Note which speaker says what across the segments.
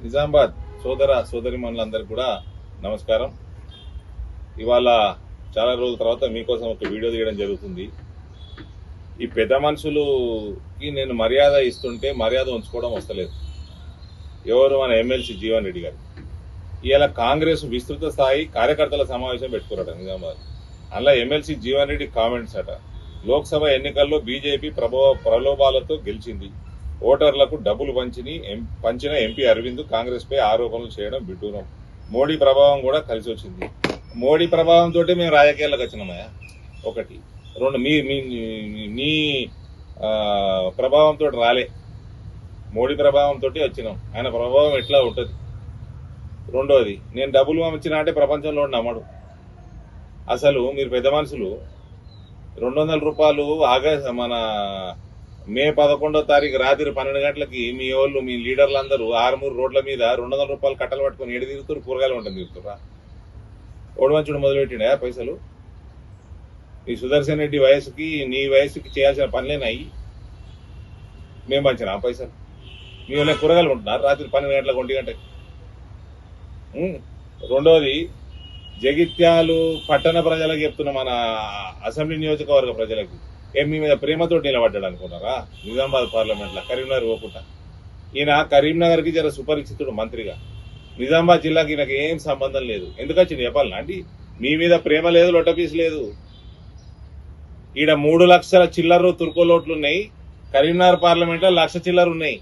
Speaker 1: నిజామాబాద్ సోదరిమణులందరికీ కూడా నమస్కారం. ఇవాళ చాలా రోజుల తర్వాత మీకోసం ఒక వీడియో తీయడం జరుగుతుంది. ఈ పెద్ద మనుషులకి నేను మర్యాద ఇస్తుంటే మర్యాద ఉంచుకోవడం వస్తలేదు. ఎవరు మన ఎమ్మెల్సీ జీవన్ రెడ్డి గారు ఇవాళ కాంగ్రెస్ విస్తృత స్థాయి కార్యకర్తల సమావేశం పెట్టుకున్నాడు నిజామాబాద్. అలా ఎమ్మెల్సీ జీవన్ రెడ్డి కామెంట్స్ అట, లోక్సభ ఎన్నికల్లో బీజేపీ ప్రలోభాలతో గెలిచింది, ఓటర్లకు డబ్బులు పంచిన ఎంపీ అరవింద్ కాంగ్రెస్ పై ఆరోపణలు చేయడం విడ్డూరం, మోడీ ప్రభావం కూడా కలిసి వచ్చింది. మోడీ ప్రభావంతో మేము రాజకీయాలకు వచ్చినామయ్యా. ఒకటి. రెండు, మీ ప్రభావంతో రాలే, మోడీ ప్రభావంతో వచ్చినాం. ఆయన ప్రభావం ఎట్లా ఉంటుంది. రెండోది, నేను డబ్బులు పంపించిన అంటే ప్రపంచంలో నమ్మడు. అసలు మీరు పెద్ద మనుషులు 200 రూపాయలు మన మే 11వ తారీఖు రాత్రి 12 గంటలకి మీ వాళ్ళు మీ లీడర్లు అందరూ 6 రోడ్ల మీద 200 రూపాయలు కట్టలు పట్టుకుని ఏడు తిరుగుతారు, కూరగాయలు ఉంటుంది తిరుగుతురా. ఓడమంచుడు మొదలుపెట్టిండా పైసలు? ఈ సుదర్శన్ రెడ్డి వయసుకి నీ వయసుకి చేయాల్సిన పనులేనాయి. మేము పంచిన ఆ పైసలు మీ వాళ్ళ కూరగాయలు ఉంటున్నారు రాత్రి 12 గంటలకు 1 గంటకి. రెండోది, జగిత్యాలు పట్టణ ప్రజలకు చెప్తున్న మన అసెంబ్లీ నియోజకవర్గ ప్రజలకు మీ మీద ప్రేమతో నిలబడ్డాడు అనుకున్నారా? నిజామాబాద్ పార్లమెంట్లో కరీంనగర్ పోకుండా. ఈయన కరీంనగర్కి జర సుపరిచితుడు మంత్రిగా. నిజామాబాద్ జిల్లాకి ఈయనకి ఏం సంబంధం లేదు. ఎందుకు వచ్చింది చెప్పాలనా అండి? మీ మీద ప్రేమ లేదు, లొట్టపీస్ లేదు. ఈడ 3 లక్షల చిల్లర తుర్కోలోట్లు ఉన్నాయి. కరీంనగర్ పార్లమెంట్లో 1 లక్ష చిల్లర ఉన్నాయి.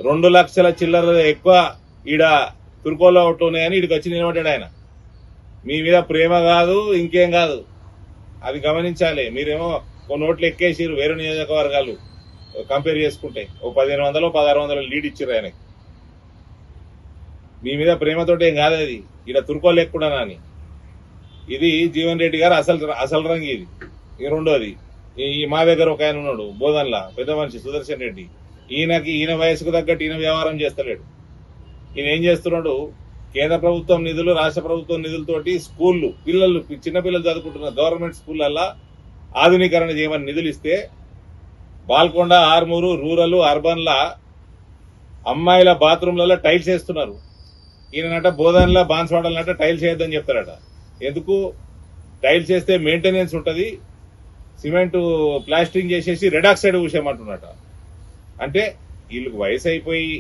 Speaker 1: 2 లక్షల చిల్లర ఎక్కువ ఈడ తుర్కోలో ఓట్లు ఉన్నాయని ఈడికి వచ్చి నిలబడ్డాడు ఆయన. మీ మీద ప్రేమ కాదు, ఇంకేం కాదు, అది గమనించాలి. మీరేమో కొన్ని ఓట్లు ఎక్కేసిరు వేరే నియోజకవర్గాలు కంపేర్ చేసుకుంటే. ఓ 1500 1600 లీడ్ ఇచ్చిర్రు ఆయనకి. మీ మీద ప్రేమతోటి ఏం కాదు అది, ఈడ తుర్కోలు ఎక్కుడా అని. ఇది జీవన్ రెడ్డి గారు అసలు రంగు ఇది. రెండోది, ఈ మా దగ్గర ఒక ఆయన ఉన్నాడు బోధన్లా, పెద్ద మనిషి సుదర్శన్ రెడ్డి. ఈయన వయసుకు తగ్గట్టు ఈయన వ్యవహారం చేస్తలేడు. ఈయన ఏం చేస్తున్నాడు, కేంద్ర ప్రభుత్వం నిధులు రాష్ట్ర ప్రభుత్వం నిధులతోటి స్కూళ్ళు చిన్నపిల్లలు చదువుకుంటున్న గవర్నమెంట్ స్కూళ్ళల్లో ఆధునీకరణ చేయమని నిధులు ఇస్తే బాల్కొండ, ఆర్మూరు, రూరల్, అర్బన్ల అమ్మాయిల బాత్రూమ్లలో టైల్స్ వేస్తున్నారు. ఈయనట బోధనలా బాన్స్వాడలనట టైల్స్ వేయద్దని చెప్తారట. ఎందుకు? టైల్స్ వేస్తే మెయింటెనెన్స్ ఉంటుంది, సిమెంట్ ప్లాస్టింగ్ చేసేసి రెడ్ ఆక్సైడ్ ఊసేయమంటున్నట. అంటే వీళ్ళకి వయసు అయిపోయి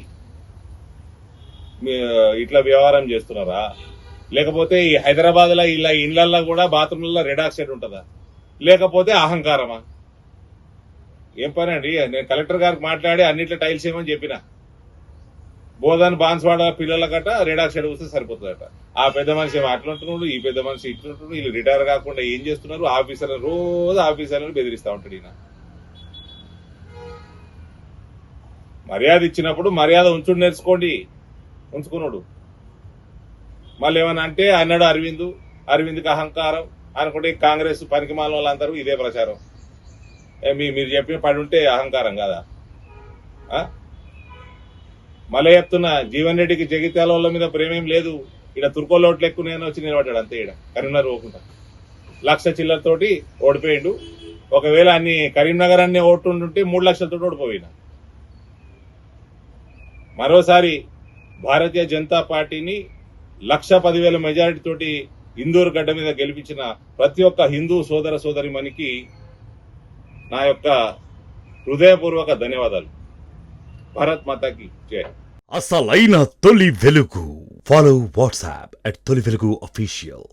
Speaker 1: ఇట్లా వ్యవహారం చేస్తున్నారా? లేకపోతే ఈ హైదరాబాద్ లో ఇలా ఇండ్లల్లో కూడా బాత్రూమ్లలో రెడ్ ఆక్సైడ్ ఉంటుందా? లేకపోతే అహంకారమా? ఏం పని అండి? నేను కలెక్టర్ గారికి మాట్లాడి అన్నిట్లో టైల్స్ ఏమని చెప్పిన. బోధన్ బాన్స్వాడ పిల్లల గట్ట రెడ్ ఆక్సైడ్ వస్తే సరిపోతుందట. ఆ పెద్ద మనిషి ఏమో అట్లుంటున్నాడు, ఈ పెద్ద మనిషి ఇట్లుంటున్నాడు. వీళ్ళు రిటైర్ కాకుండా ఏం చేస్తున్నారు? రోజు ఆఫీసర్లను బెదిరిస్తా ఉంటాడు ఈయన. మర్యాద ఇచ్చినప్పుడు మర్యాద ఉంచుడు నేర్చుకోండి. ఉంచుకున్నాడు. మళ్ళీ ఏమన్నా అంటే అన్నాడు అరవింద్కి అహంకారం అనుకుంటే కాంగ్రెస్ పనికిమాల వాళ్ళందరూ ఇదే ప్రచారం. మీరు చెప్పిన పడి ఉంటే అహంకారం కాదా? మళ్ళీ చెప్తున్నా, జీవన్ రెడ్డికి జగిత్యాల వాళ్ళ మీద ప్రేమేం లేదు. ఇక్కడ తుర్కోలోట్లు ఎక్కువ నేను వచ్చి నిలబడ్డాడు అంతే. ఇక్కడ కరీంనగర్ పోకుండా 1 లక్ష చిల్లరతోటి ఓడిపోయిండు. ఒకవేళ కరీంనగర్ అన్ని ఓటుంటే 3 లక్షలతో ఓడిపోయినా. మరోసారి భారతీయ జనతా పార్టీని 1,10,000 మెజారిటీ తోటి ఇందూరు గడ్డ మీద గెలిపించిన ప్రతి ఒక్క హిందూ సోదరిమణికి నా యొక్క హృదయపూర్వక ధన్యవాదాలు. భారత్ మాతాకి జై.
Speaker 2: అసలైన తొలి వెలుగు. ఫాలో వాట్సాప్ @తొలి వెలుగు అఫీషియల్.